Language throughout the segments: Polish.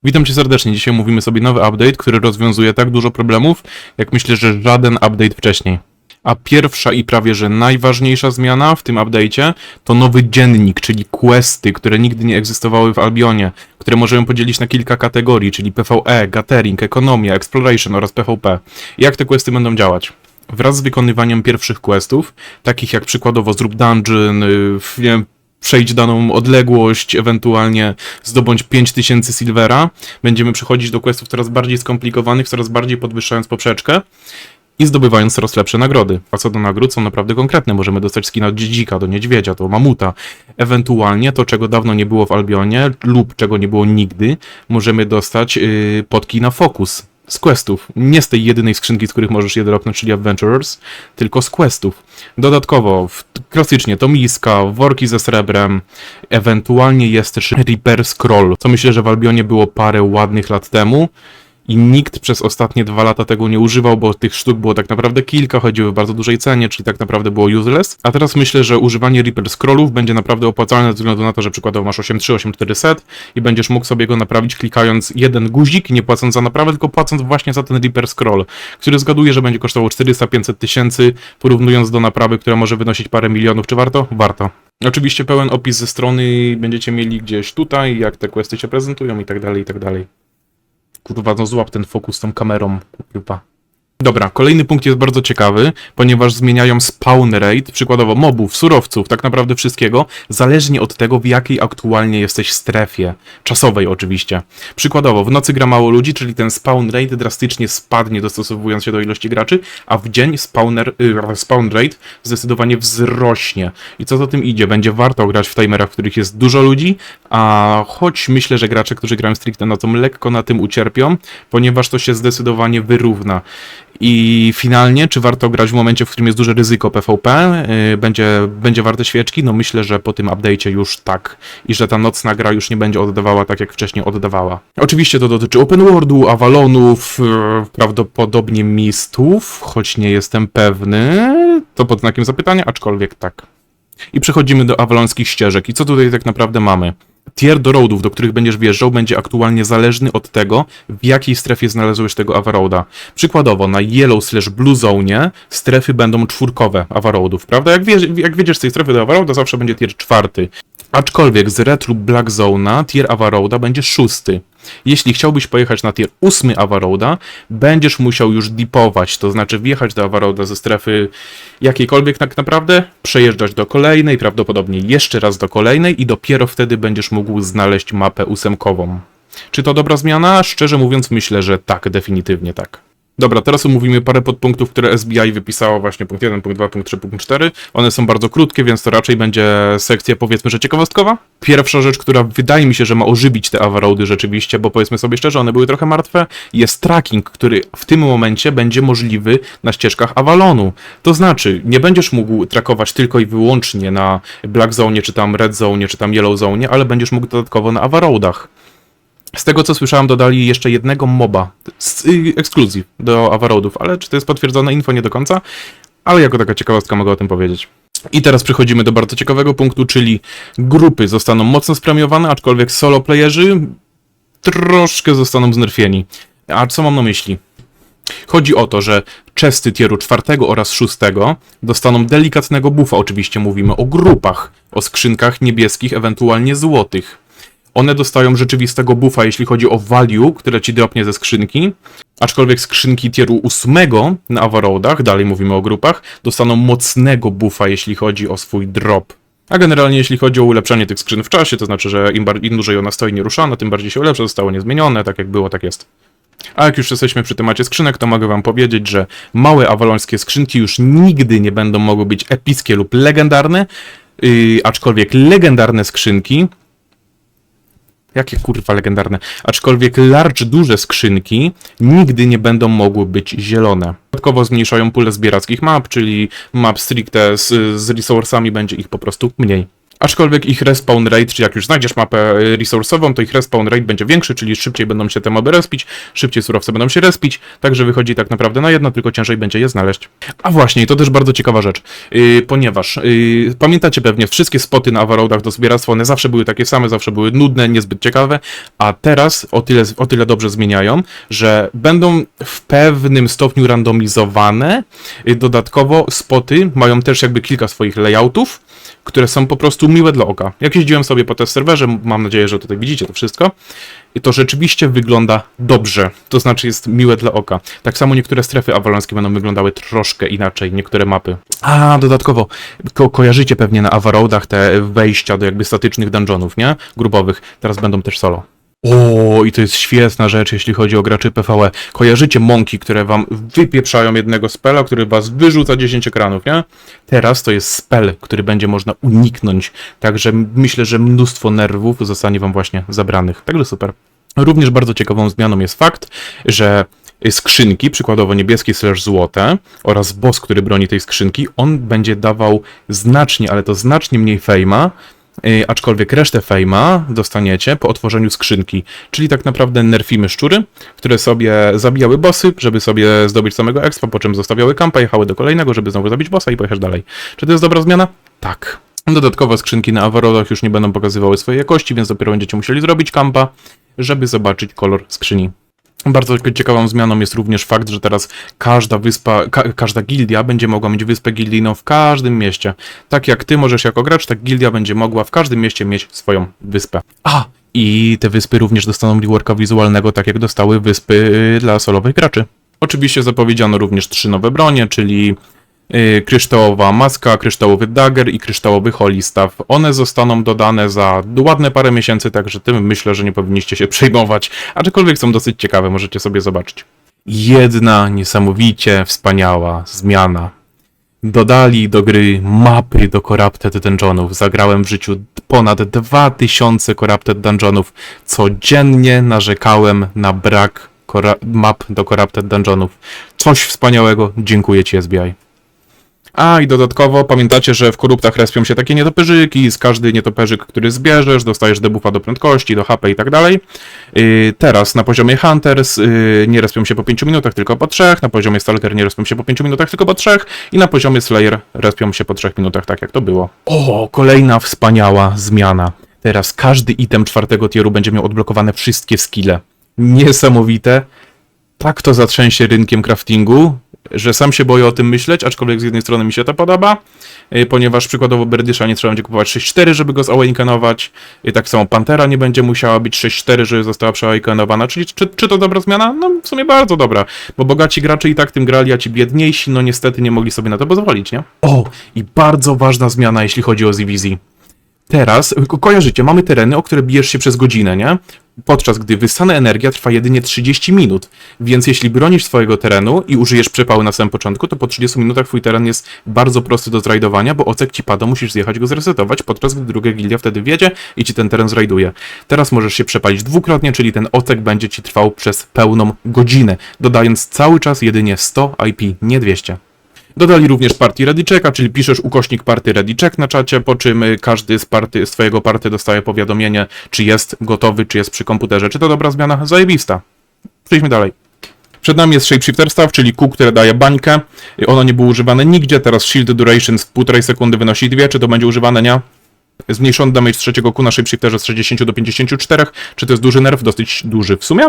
Witam Cię serdecznie. Dzisiaj mówimy sobie nowy update, który rozwiązuje tak dużo problemów, jak myślę, że żaden update wcześniej. A pierwsza i prawie że najważniejsza zmiana w tym update'cie to nowy dziennik, czyli questy, które nigdy nie egzystowały w Albionie, które możemy podzielić na kilka kategorii, czyli PvE, Gathering, Ekonomia, Exploration oraz PvP. I jak te questy będą działać? Wraz z wykonywaniem pierwszych questów, takich jak przykładowo zrób dungeon, nie wiem, przejdź daną odległość, ewentualnie zdobądź 5000 silvera, będziemy przechodzić do questów coraz bardziej skomplikowanych, coraz bardziej podwyższając poprzeczkę i zdobywając coraz lepsze nagrody. A co do nagród są naprawdę konkretne. Możemy dostać skina od dzika, do niedźwiedzia, do mamuta. Ewentualnie to, czego dawno nie było w Albionie lub czego nie było nigdy, możemy dostać potki na fokus z questów. Nie z tej jedynej skrzynki, z których możesz je dropnąć, czyli Adventurers, tylko z questów. Dodatkowo, klasycznie to miska, worki ze srebrem, ewentualnie jest też Reaper Scroll, co myślę, że w Albionie było parę ładnych lat temu i nikt przez ostatnie 2 lata tego nie używał, bo tych sztuk było tak naprawdę kilka, chodziły w bardzo dużej cenie, czyli tak naprawdę było useless. A teraz myślę, że używanie Reaper Scrollów będzie naprawdę opłacalne ze względu na to, że przykładowo masz 8.3, 8.4 set i będziesz mógł sobie go naprawić klikając jeden guzik, nie płacąc za naprawę, tylko płacąc właśnie za ten Reaper Scroll, który zgaduję, że będzie kosztował 400-500 tysięcy, porównując do naprawy, która może wynosić parę milionów. Czy warto? Warto. Oczywiście pełen opis ze strony będziecie mieli gdzieś tutaj, jak te questy się prezentują i tak dalej, i tak dalej. Kurwa, no złap ten fokus tą kamerą, kurwa. Dobra, kolejny punkt jest bardzo ciekawy, ponieważ zmieniają spawn rate, przykładowo mobów, surowców, tak naprawdę wszystkiego, zależnie od tego, w jakiej aktualnie jesteś strefie. Czasowej oczywiście. Przykładowo, w nocy gra mało ludzi, czyli ten spawn rate drastycznie spadnie, dostosowując się do ilości graczy, a w dzień spawn rate zdecydowanie wzrośnie. I co za tym idzie? Będzie warto grać w timerach, w których jest dużo ludzi, a choć myślę, że gracze, którzy grają stricte nocą, lekko na tym ucierpią, ponieważ to się zdecydowanie wyrówna. I finalnie, czy warto grać w momencie, w którym jest duże ryzyko PvP? Będzie warte świeczki? No myślę, że po tym update'cie już tak. I że ta nocna gra już nie będzie oddawała tak, jak wcześniej oddawała. Oczywiście to dotyczy Open Worldu, Avalonów, prawdopodobnie Mistów, choć nie jestem pewny. To pod znakiem zapytania, aczkolwiek tak. I przechodzimy do awalońskich ścieżek. I co tutaj tak naprawdę mamy? Tier do roadów, do których będziesz wjeżdżał, będzie aktualnie zależny od tego, w jakiej strefie znalazłeś tego avaroada. Przykładowo na Yellow/Blue Zone strefy będą czwórkowe avaroadów, prawda? Jak wjedziesz z tej strefy do avaroada, zawsze będzie tier 4. Aczkolwiek z Red lub Black Zone'a tier avaroada będzie 6. Jeśli chciałbyś pojechać na tier 8 avaroada, będziesz musiał już dipować, to znaczy wjechać do avaroada ze strefy jakiejkolwiek tak naprawdę, przejeżdżać do kolejnej, prawdopodobnie jeszcze raz do kolejnej i dopiero wtedy będziesz mógł znaleźć mapę 8-kową. Czy to dobra zmiana? Szczerze mówiąc myślę, że tak, definitywnie tak. Dobra, teraz omówimy parę podpunktów, które SBI wypisało właśnie punkt 1, punkt 2, punkt 3, punkt 4. One są bardzo krótkie, więc to raczej będzie sekcja, powiedzmy, że ciekawostkowa. Pierwsza rzecz, która wydaje mi się, że ma ożywić te avaroady rzeczywiście, bo powiedzmy sobie szczerze, one były trochę martwe, jest tracking, który w tym momencie będzie możliwy na ścieżkach Avalonu. To znaczy, nie będziesz mógł trackować tylko i wyłącznie na Black Zone, czy tam Red Zone, czy tam Yellow Zone, ale będziesz mógł dodatkowo na avaroadach. Z tego co słyszałem, dodali jeszcze jednego moba, ekskluzyw do avaroadów, ale czy to jest potwierdzone info, nie do końca, ale jako taka ciekawostka mogę o tym powiedzieć. I teraz przechodzimy do bardzo ciekawego punktu, czyli grupy zostaną mocno spremiowane, aczkolwiek solo playerzy troszkę zostaną znerfieni. A co mam na myśli? Chodzi o to, że chesty tieru 4 oraz 6 dostaną delikatnego buffa, oczywiście mówimy o grupach, o skrzynkach niebieskich, ewentualnie złotych. One dostają rzeczywistego buffa, jeśli chodzi o value, które ci dropnie ze skrzynki, aczkolwiek skrzynki tieru 8 na avaroadach, dalej mówimy o grupach, dostaną mocnego buffa, jeśli chodzi o swój drop. A generalnie jeśli chodzi o ulepszanie tych skrzyn w czasie, to znaczy, że im dłużej ona stoi nieruszana, tym bardziej się ulepsza, zostało niezmienione, tak jak było, tak jest. A jak już jesteśmy przy temacie skrzynek, to mogę wam powiedzieć, że małe awalońskie skrzynki już nigdy nie będą mogły być epickie lub legendarne, aczkolwiek legendarne skrzynki, jakie kurwa legendarne, aczkolwiek duże skrzynki nigdy nie będą mogły być zielone. Dodatkowo zmniejszają pulę zbierackich map, czyli map stricte z resursami będzie ich po prostu mniej. Aczkolwiek ich respawn rate, czy jak już znajdziesz mapę resursową, to ich respawn rate będzie większy, czyli szybciej będą się te moby respić, szybciej surowce będą się respić, także wychodzi tak naprawdę na jedno, tylko ciężej będzie je znaleźć. A właśnie, to też bardzo ciekawa rzecz, ponieważ pamiętacie pewnie, wszystkie spoty na Avaroadach do zbieractwa, one zawsze były takie same, zawsze były nudne, niezbyt ciekawe, a teraz o tyle dobrze zmieniają, że będą w pewnym stopniu randomizowane. Dodatkowo spoty mają też jakby kilka swoich layoutów, które są po prostu miłe dla oka. Jak jeździłem sobie po test serwerze, mam nadzieję, że tutaj widzicie to wszystko, i to rzeczywiście wygląda dobrze, to znaczy jest miłe dla oka. Tak samo niektóre strefy awalońskie będą wyglądały troszkę inaczej, niektóre mapy. A dodatkowo, kojarzycie pewnie na Avaroadach te wejścia do jakby statycznych dungeonów, nie? Grupowych, teraz będą też solo. O, i to jest świetna rzecz, jeśli chodzi o graczy PvE. Kojarzycie monki, które wam wypieprzają jednego spela, który was wyrzuca 10 ekranów, nie? Teraz to jest spell, który będzie można uniknąć. Także myślę, że mnóstwo nerwów zostanie wam właśnie zabranych. Także super. Również bardzo ciekawą zmianą jest fakt, że skrzynki, przykładowo niebieskie / złote oraz boss, który broni tej skrzynki, on będzie dawał znacznie, ale to znacznie mniej fejma, aczkolwiek resztę fejma dostaniecie po otworzeniu skrzynki, czyli tak naprawdę nerfimy szczury, które sobie zabijały bossy, żeby sobie zdobyć samego expa, po czym zostawiały kampa, jechały do kolejnego, żeby znowu zabić bossa i pojechać dalej. Czy to jest dobra zmiana? Tak. Dodatkowo skrzynki na Avaroadach już nie będą pokazywały swojej jakości, więc dopiero będziecie musieli zrobić kampa, żeby zobaczyć kolor skrzyni. Bardzo ciekawą zmianą jest również fakt, że teraz każda wyspa, każda gildia będzie mogła mieć wyspę gildijną w każdym mieście. Tak jak ty możesz jako gracz, tak gildia będzie mogła w każdym mieście mieć swoją wyspę. A! I te wyspy również dostaną reworka wizualnego, tak jak dostały wyspy dla solowych graczy. Oczywiście zapowiedziano również 3 nowe bronie, czyli kryształowa maska, kryształowy dagger i kryształowy holy staff. One zostaną dodane za ładne parę miesięcy, także tym myślę, że nie powinniście się przejmować, aczkolwiek są dosyć ciekawe, możecie sobie zobaczyć. Jedna niesamowicie wspaniała zmiana. Dodali do gry mapy do Corrupted Dungeonów. Zagrałem w życiu ponad 2000 Corrupted Dungeonów. Codziennie narzekałem na brak map do Corrupted Dungeonów. Coś wspaniałego, dziękuję ci SBI. A i dodatkowo pamiętacie, że w koruptach respią się takie nietoperzyki, z każdy nietoperzyk, który zbierzesz, dostajesz debuffa do prędkości, do HP i tak dalej. Teraz na poziomie Hunters nie respią się po 5 minutach, tylko po 3, na poziomie Stalker nie respią się po 5 minutach, tylko po 3 i na poziomie Slayer respią się po 3 minutach, tak jak to było. O, kolejna wspaniała zmiana. Teraz każdy item 4. tieru będzie miał odblokowane wszystkie skille. Niesamowite. Tak to zatrzęsie rynkiem craftingu, że sam się boję o tym myśleć, aczkolwiek z jednej strony mi się to podoba, ponieważ przykładowo Berdysza nie trzeba będzie kupować 6.4, żeby go zawakenować, tak samo Pantera nie będzie musiała być 6.4, żeby została przeawakenowana, czyli czy to dobra zmiana? No w sumie bardzo dobra, bo bogaci gracze i tak tym grali, a ci biedniejsi, no niestety nie mogli sobie na to pozwolić, nie? O, i bardzo ważna zmiana, jeśli chodzi o ZVZ. Teraz, kojarzycie, mamy tereny, o które bijesz się przez godzinę, nie? Podczas gdy wyssana energia trwa jedynie 30 minut, więc jeśli bronisz swojego terenu i użyjesz przepały na samym początku, to po 30 minutach twój teren jest bardzo prosty do zrajdowania, bo ocek ci pada, musisz zjechać go zresetować, podczas gdy druga gildia wtedy wiedzie i ci ten teren zrajduje. Teraz możesz się przepalić dwukrotnie, czyli ten ocek będzie ci trwał przez pełną godzinę, dodając cały czas jedynie 100 IP, nie 200. Dodali również party ready checka, czyli piszesz ukośnik party ready check na czacie, po czym każdy z twojego party dostaje powiadomienie, czy jest gotowy, czy jest przy komputerze. Czy to dobra zmiana? Zajebista. Przejdźmy dalej. Przed nami jest Shapeshifter Staff, czyli kół, które daje bańkę. Ono nie było używane nigdzie, teraz shield duration z 1,5 sekundy wynosi 2, czy to będzie używane? Nie. Zmniejszony damage z trzeciego kół na Shapeshifterze z 60 do 54, czy to jest duży nerf? Dosyć duży w sumie.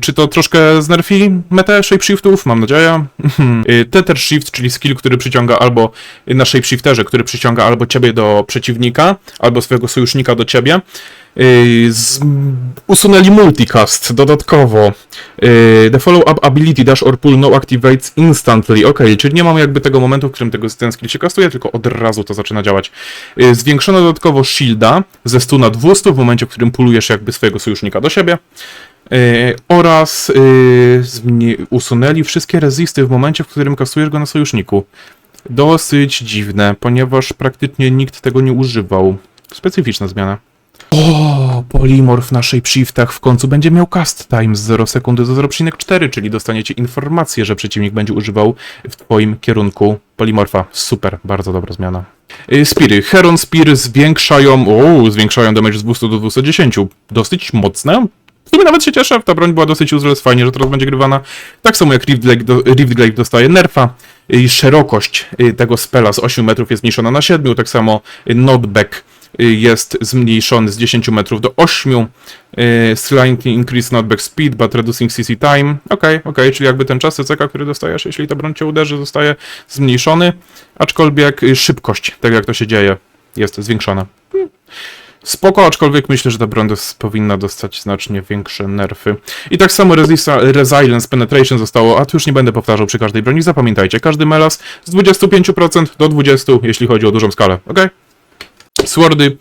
Czy to troszkę znerfi metę shapeshiftów? Mam nadzieję. Tether shift, czyli skill, który przyciąga albo na shapeshifterze, który przyciąga albo ciebie do przeciwnika, albo swojego sojusznika do ciebie. Usunęli multicast dodatkowo. The follow-up ability dash or pull no activates instantly. Ok, czyli nie mamy jakby tego momentu, w którym ten skill się kastuje, tylko od razu to zaczyna działać. Zwiększono dodatkowo shielda ze 100 na 200 w momencie, w którym pulujesz jakby swojego sojusznika do siebie. Oraz usunęli wszystkie rezisty w momencie, w którym kastujesz go na sojuszniku. Dosyć dziwne, ponieważ praktycznie nikt tego nie używał. Specyficzna zmiana. O, Polymorph na shapeshiftach w końcu będzie miał cast time z 0 sekundy do 0,4, czyli dostaniecie informację, że przeciwnik będzie używał w twoim kierunku Polymorpha. Super, bardzo dobra zmiana. Speary. Heron Spear zwiększają damage z 200 do 210. Dosyć mocne. W sumie nawet się cieszę, ta broń była dosyć useless, fajnie, że teraz będzie grywana. Tak samo jak Riftglaive dostaje nerfa. Szerokość tego spela z 8 metrów jest zmniejszona na 7, tak samo knockback jest zmniejszony z 10 metrów do 8. Slightly increase knockback speed, but reducing CC time. Okej, czyli jakby ten czas CCK, który dostajesz, jeśli ta broń cię uderzy, zostaje zmniejszony. Aczkolwiek szybkość, tak jak to się dzieje, jest zwiększona. Spoko, aczkolwiek myślę, że ta broń powinna dostać znacznie większe nerfy. I tak samo Resilience Penetration zostało, a tu już nie będę powtarzał przy każdej broni, zapamiętajcie, każdy melas z 25% do 20%, jeśli chodzi o dużą skalę, okej? Swordy.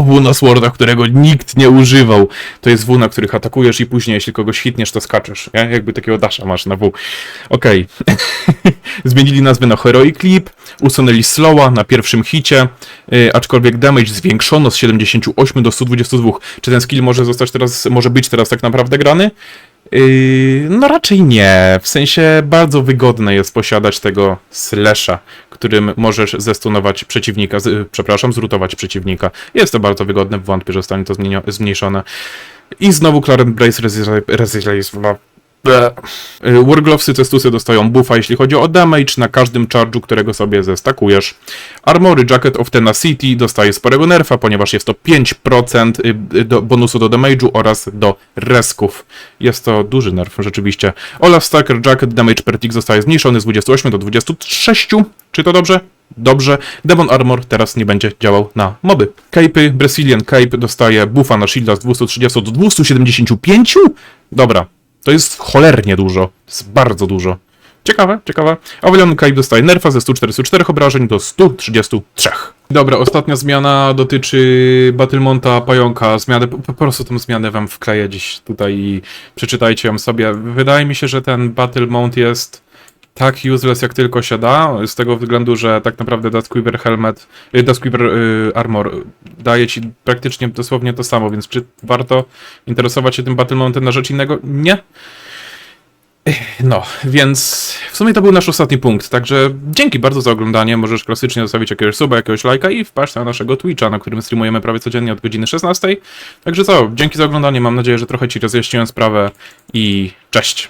W na swordach, którego nikt nie używał. To jest W, na których atakujesz i później, jeśli kogoś hitniesz, to skaczesz. Nie? Jakby takiego dasha masz na W. Okej. Zmienili nazwę na Heroic Clip, usunęli slowa na pierwszym hicie, aczkolwiek damage zwiększono z 78 do 122. Czy ten skill może być teraz tak naprawdę grany? No raczej nie, w sensie bardzo wygodne jest posiadać tego slasha, którym możesz zestunować przeciwnika, zrutować przeciwnika. Jest to bardzo wygodne, wątpię, że zostanie to zmniejszone. I znowu Clarent Brace Warglovesy, cestusy dostają buffa, jeśli chodzi o damage na każdym charge'u, którego sobie zestakujesz. Armory Jacket of Tenacity dostaje sporego nerfa, ponieważ jest to 5% bonusu do damage'u oraz do resków. Jest to duży nerf, rzeczywiście. Olaf Stacker Jacket damage per tick zostaje zmniejszony z 28 do 26. Czy to dobrze? Dobrze. Demon Armor teraz nie będzie działał na moby. Cape'y, Brazilian Cape dostaje buffa na shielda z 230 do 275? Dobra. To jest cholernie dużo. To jest bardzo dużo. Ciekawe. Avalon Cape dostaje nerfa ze 144 obrażeń do 133. Dobra, ostatnia zmiana dotyczy Battlemonta Pająka. Po prostu tą zmianę wam wkleję dziś tutaj i przeczytajcie ją sobie. Wydaje mi się, że ten Battlemont jest tak useless jak tylko się da, z tego względu, że tak naprawdę Duskweaver Armor daje ci praktycznie dosłownie to samo, więc czy warto interesować się tym Battlemontem na rzecz innego? Nie. No, więc w sumie to był nasz ostatni punkt, także dzięki bardzo za oglądanie, możesz klasycznie zostawić jakiegoś suba, jakiegoś lajka i wpaść na naszego Twitcha, na którym streamujemy prawie codziennie od godziny 16. Także co, dzięki za oglądanie, mam nadzieję, że trochę ci rozjaśniłem sprawę i cześć!